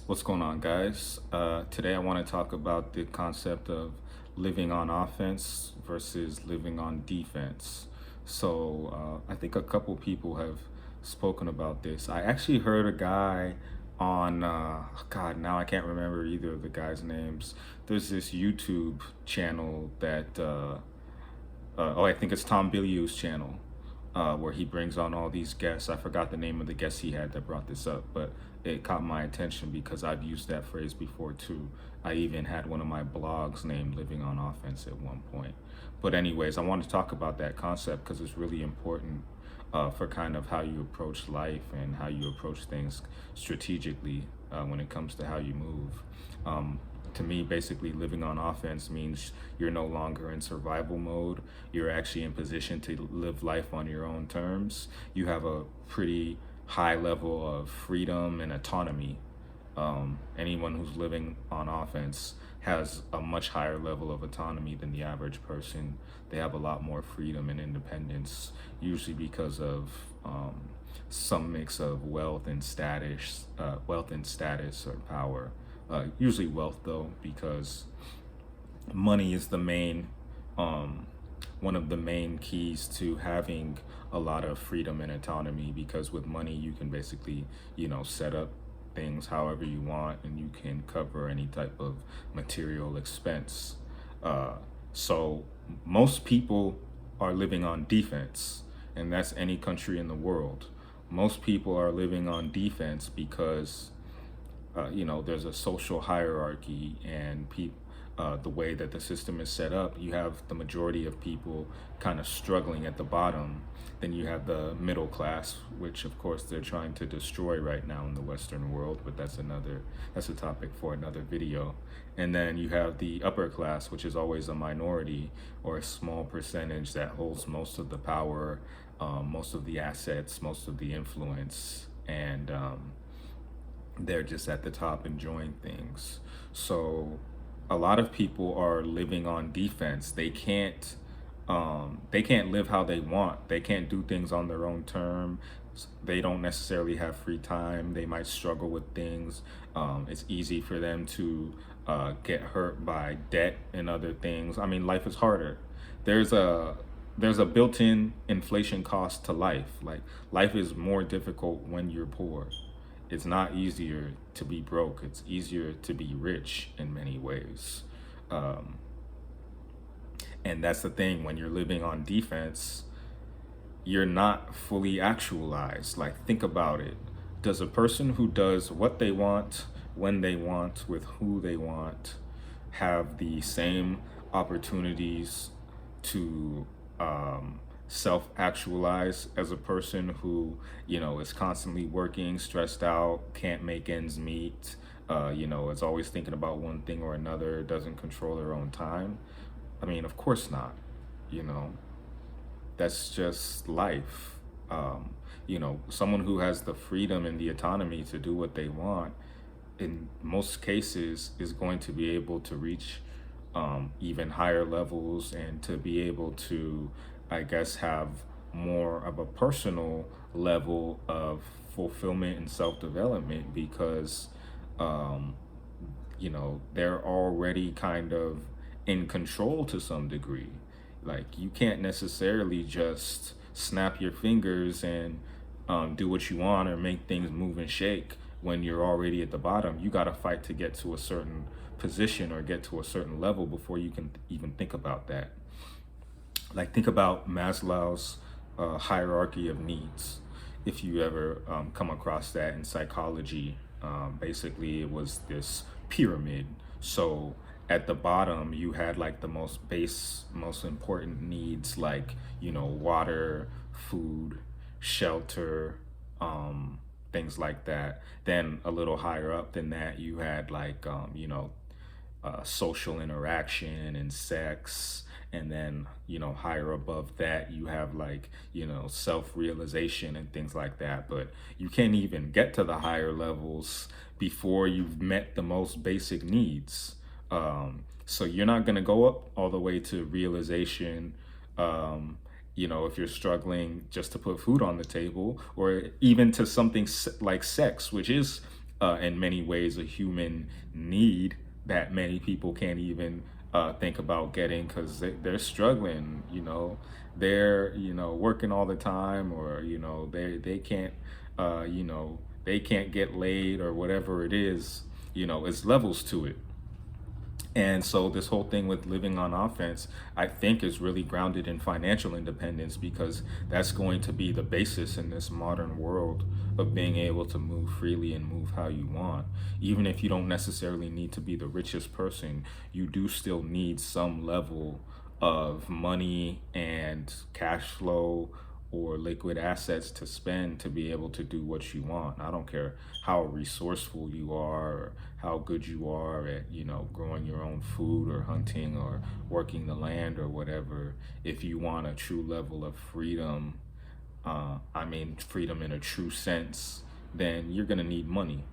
What's going on, guys? Today I want to talk about the concept of living on offense versus living on defense. I think a couple people have spoken about this. I actually heard a guy on, God, now I can't remember either of the guys' names. There's this YouTube channel I think it's Tom Bilyeu's channel, where he brings on all these guests. I forgot the name of the guest he had that brought this up, but it caught my attention because I've used that phrase before too. I even had one of my blogs named Living on Offense at one point. But anyways, I want to talk about that concept because it's really important for kind of how you approach life and how you approach things strategically when it comes to how you move. To me, basically, living on offense means you're no longer in survival mode. You're actually in position to live life on your own terms. You have a pretty high level of freedom and autonomy. Anyone who's living on offense has a much higher level of autonomy than the average person. They have a lot more freedom and independence, usually because of some mix of wealth and status or power. Usually wealth though, because money is um, one of the main keys to having a lot of freedom and autonomy. Because with money, you can basically, set up things however you want, and you can cover any type of material expense. So most people are living on defense, and that's any country in the world. Most people are living on defense because there's a social hierarchy, and the way that the system is set up, you have the majority of people kind of struggling at the bottom. Then you have the middle class, which of course they're trying to destroy right now in the Western world, but that's a topic for another video. And then you have the upper class, which is always a minority or a small percentage that holds most of the power, most of the assets, most of the influence, and they're just at the top enjoying things. So a lot of people are living on defense. They can't live how they want. They can't do things on their own term. They don't necessarily have free time. They might struggle with things. It's easy for them to get hurt by debt and other things. I mean, life is harder. There's a there's a built-in inflation cost to life. Like, life is more difficult when you're poor. It's not easier to be broke. It's easier to be rich in many ways. Um, and that's the thing, when you're living on defense, you're not fully actualized. Like, think about it. Does a person who does what they want, when they want, with who they want, have the same opportunities to self actualize as a person who, is constantly working, stressed out, can't make ends meet, is always thinking about one thing or another, doesn't control their own time? I mean, of course not. You know, that's just life. Someone who has the freedom and the autonomy to do what they want, in most cases, is going to be able to reach even higher levels, and to be able to, I guess, have more of a personal level of fulfillment and self development, because um, they're already kind of in control to some degree. Like, you can't necessarily just snap your fingers and do what you want or make things move and shake when you're already at the bottom. You got to fight to get to a certain position or get to a certain level before you can even think about that. Like, think about Maslow's hierarchy of needs. If you ever come across that in psychology, basically it was this pyramid. So at the bottom, you had like the most important needs, like, water, food, shelter, things like that. Then a little higher up than that, you had like, social interaction and sex. And then, higher above that, you have like, self-realization and things like that. But you can't even get to the higher levels before you've met the most basic needs. So you're not going to go up all the way to realization, if you're struggling just to put food on the table, or even to something like sex, which is in many ways a human need that many people can't even think about getting because they're struggling. They're working all the time, or they can't they can't get laid or whatever it is. It's levels to it. And so this whole thing with living on offense, I think, is really grounded in financial independence, because that's going to be the basis in this modern world of being able to move freely and move how you want. Even if you don't necessarily need to be the richest person, you do still need some level of money and cash flow or liquid assets to spend to be able to do what you want. I don't care how resourceful you are or how good you are at, growing your own food or hunting or working the land or whatever. If you want a true level of freedom, I mean, freedom in a true sense, then you're going to need money.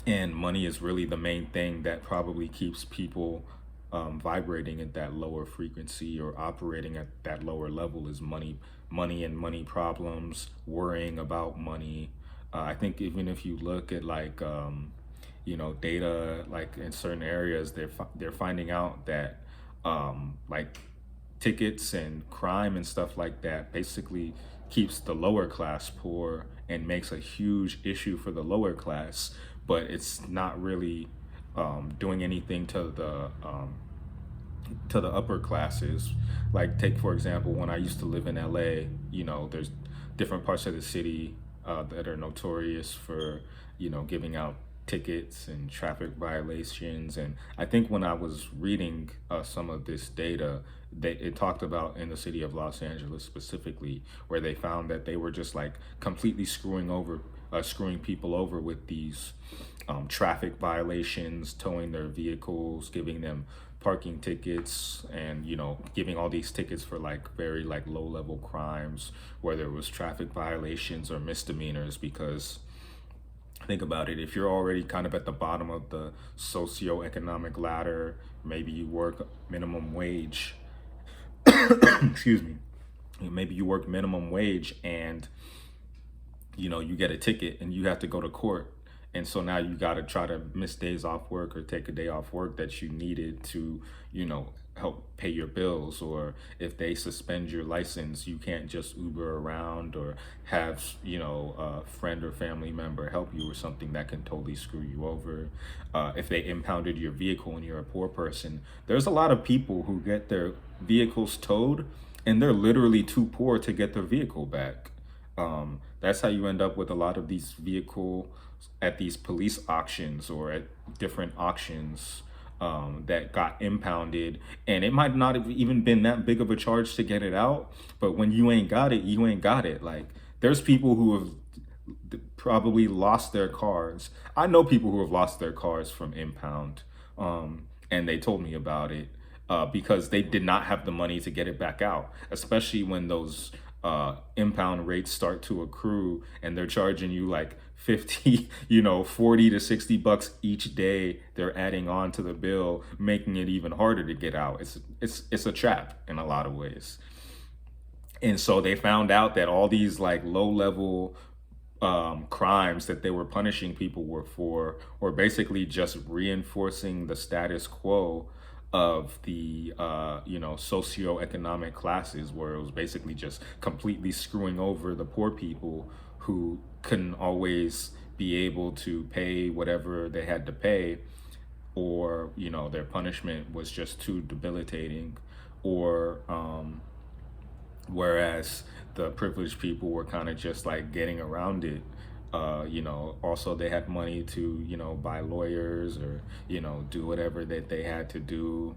And money is really the main thing that probably keeps people vibrating at that lower frequency or operating at that lower level, is money and money problems, worrying about money. I think even if you look at data, like in certain areas, they're finding out that like tickets and crime and stuff like that basically keeps the lower class poor and makes a huge issue for the lower class, but it's not really doing anything to the upper classes. Like, take for example, when I used to live in LA, there's different parts of the city that are notorious for, giving out tickets and traffic violations. And I think when I was reading some of this data, it talked about in the city of Los Angeles specifically, where they found that they were just like completely screwing people over with these traffic violations, towing their vehicles, giving them parking tickets, and giving all these tickets for like very like low level crimes, whether it was traffic violations or misdemeanors. Because think about it, if you're already kind of at the bottom of the socioeconomic ladder, maybe you work minimum wage, excuse me, maybe you work minimum wage, and you get a ticket and you have to go to court. And so now you got to try to miss days off work or take a day off work that you needed to, help pay your bills. Or if they suspend your license, you can't just Uber around or have, a friend or family member help you or something that can totally screw you over. If they impounded your vehicle and you're a poor person, there's a lot of people who get their vehicles towed and they're literally too poor to get their vehicle back. That's how you end up with a lot of these vehicles at these police auctions or at different auctions that got impounded, and it might not have even been that big of a charge to get it out, but when you ain't got it, you ain't got it. Like, there's people who have probably lost their cars. I know people who have lost their cars from impound, and they told me about it because they did not have the money to get it back out, especially when those impound rates start to accrue and they're charging you like 50, 40 to 60 bucks each day. They're adding on to the bill, making it even harder to get out. It's a trap in a lot of ways. And so they found out that all these like low level crimes that they were punishing people were basically just reinforcing the status quo of the socioeconomic classes, where it was basically just completely screwing over the poor people who couldn't always be able to pay whatever they had to pay, or their punishment was just too debilitating, or whereas the privileged people were kind of just like getting around it. Also they had money to, buy lawyers or, do whatever that they had to do.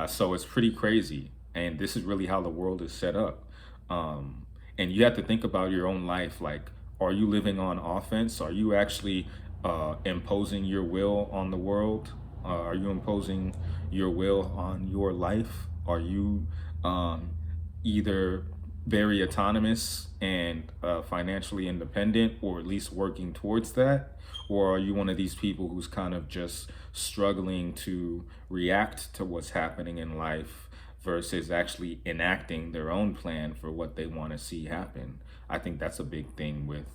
So it's pretty crazy. And this is really how the world is set up. And you have to think about your own life. Like, are you living on offense? Are you actually imposing your will on the world? Are you imposing your will on your life? Are you either very autonomous and financially independent, or at least working towards that? Or are you one of these people who's kind of just struggling to react to what's happening in life versus actually enacting their own plan for what they want to see happen? I think that's a big thing with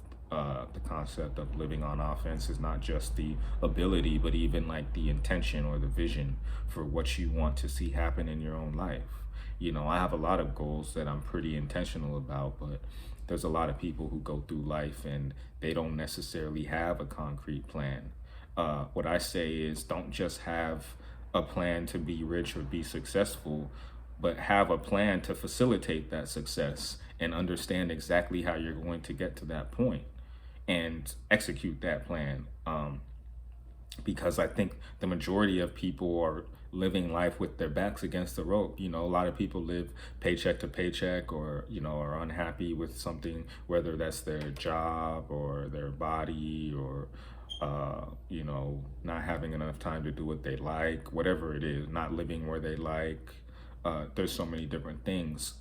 the concept of living on offense is not just the ability, but even like the intention or the vision for what you want to see happen in your own life. You know, I have a lot of goals that I'm pretty intentional about, but there's a lot of people who go through life and they don't necessarily have a concrete plan. What I say is don't just have a plan to be rich or be successful, but have a plan to facilitate that success and understand exactly how you're going to get to that point and execute that plan. Because I think the majority of people are living life with their backs against the rope. You know, a lot of people live paycheck to paycheck, or, you know, are unhappy with something, whether that's their job or their body or, you know, not having enough time to do what they like, whatever it is, not living where they like. There's so many different things.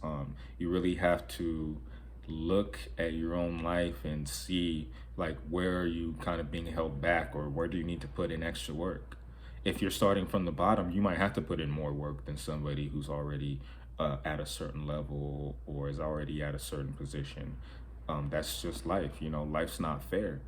You really have to look at your own life and see like where are you kind of being held back, or where do you need to put in extra work. If you're starting from the bottom, you might have to put in more work than somebody who's already at a certain level or is already at a certain position. That's just life. You know, life's not fair.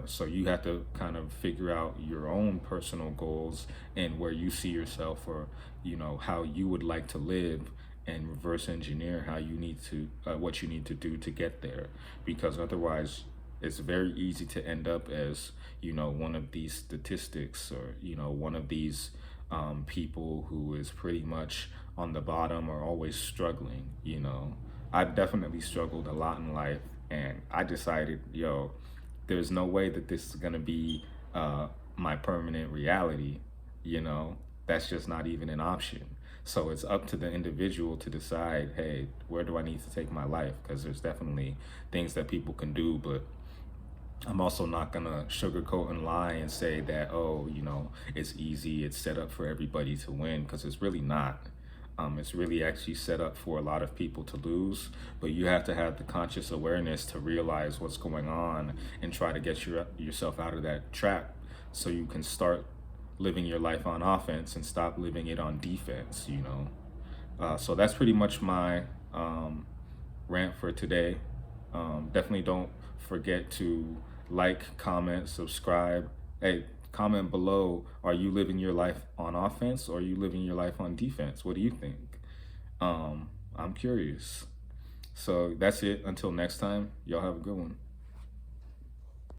So you have to kind of figure out your own personal goals and where you see yourself, or, you know, how you would like to live, and reverse engineer how you need to what you need to do to get there. Because otherwise it's very easy to end up as, you know, one of these statistics, or, you know, one of these people who is pretty much on the bottom or always struggling. You know, I've definitely struggled a lot in life, and I decided, yo, there's no way that this is gonna be my permanent reality. You know, that's just not even an option. So it's up to the individual to decide, hey, where do I need to take my life? Because there's definitely things that people can do, but I'm also not gonna sugarcoat and lie and say that, oh, you know, it's easy, it's set up for everybody to win, because it's really not. It's really actually set up for a lot of people to lose, but you have to have the conscious awareness to realize what's going on and try to get yourself out of that trap, so you can start living your life on offense and stop living it on defense, you know. So that's pretty much my rant for today. Definitely don't forget to like, comment, subscribe. Hey, comment below, are you living your life on offense, or are you living your life on defense? What do you think? I'm curious. So that's it. Until next time, y'all have a good one.